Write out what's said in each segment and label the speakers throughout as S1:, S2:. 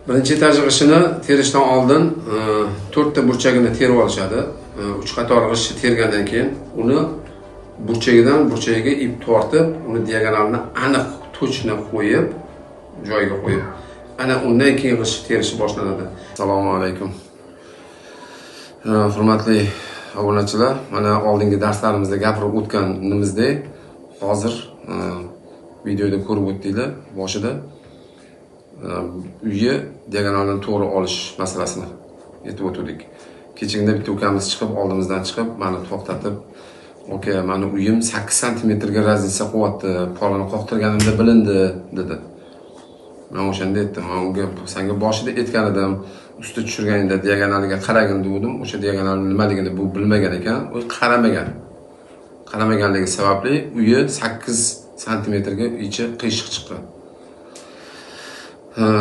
S1: Birinchi etaj g'ishini terishdan oldin 4 ta burchagini terib olishadi. 3 qator g'ishni tergandan keyin uni burchagidan burchagiga ip tortib, uni diagonalini aniq точно qo'yib, joyiga qo'yib, ana undan keyin g'ishni terishi boshlanadi. Assalomu alaykum. Hurmatli obunachilar, mana oldingi darslarimizda gapirib o'tganimizdek, hozir videoda ko'rib o'tdinglar boshida uyga diagonaldan to'g'ri olish masalasini aytib o'tdik. Kechagina bitta ukamiz chiqib, oldimizdan chiqib, meni to'xtatib, "Oka, meni uyim 8 sm ga razlitsa qilyapti, polini qoqtirganimda bilindi" dedi. Men o'shanda aytdim, men unga senga boshida aytgan edim, usti tushirganingda diagonaliga qaragin dedim. O'sha diagonalni nimaligini bu bilmagan ekan, u qaramagan. Qaramaganligi sababli uyi 8 sm ga ichi qiyshiq chiqqan.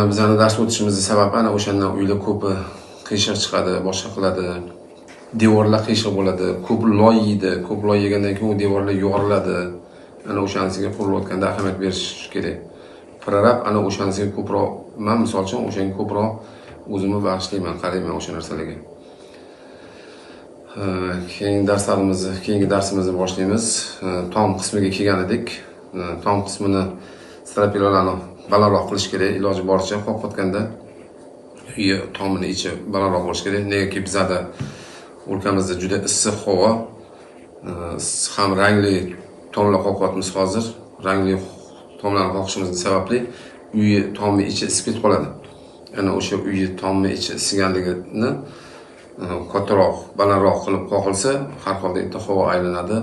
S1: Bizning dars o'tishimizning sababi ana o'shandan uylar ko'pi qiyshiq chiqadi, boshqa qiladi. Devorlar qiyshiq bo'ladi, ko'p loy yeydi, ko'p loy yegandan keyin u devorlar yoriladi. Ana o'shanisiga qurilayotganda ahamiyat berish kerak. Prorab ana o'shanisiga ko'proq, men misol uchun o'shanga ko'proq o'zimni bag'ishlayman, qarayman o'sha narsalarga. Keyingi darsimizni boshlaymiz. Tom qismiga kelgan edik. Tom qismini strapilalarni balandroq qilish kerak, iloji boricha qo'rqotganda uyi tomini ichi balandroq bo'lishi kerak. Negaki bizda o'lkamizda juda issiq havo, ham rangli tomlar qoqyapmiz hozir. Rangli tomlarni qoqishimiz sababli uyi tomni ichi isib ketib qoladi. Ana o'sha uyi tomni ichi isiganligini kattaroq, balandroq qilib qoqilsa, har holda bitta havo aylanadi,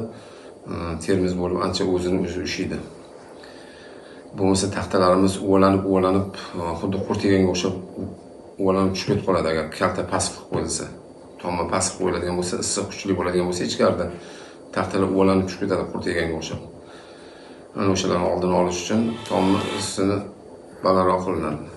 S1: termiz bo'lib ancha o'zini o'zi ushiydi. Bo'lmasa taxtalarimiz uvalanib, xuddi qurt yeganga o'xshab uvalanib tushib ketib qoladi agar kalta past qilib qo'yilsa. Tomma past qilib qo'yiladigan bo'lsa, issiq kuchli bo'ladigan bo'lsa, ichkarida taxtalar uvalanib tushib ketadi qurt yeganga o'xshab. Ana o'shalarni oldini olish uchun tomni ustini balandroq qilinadi.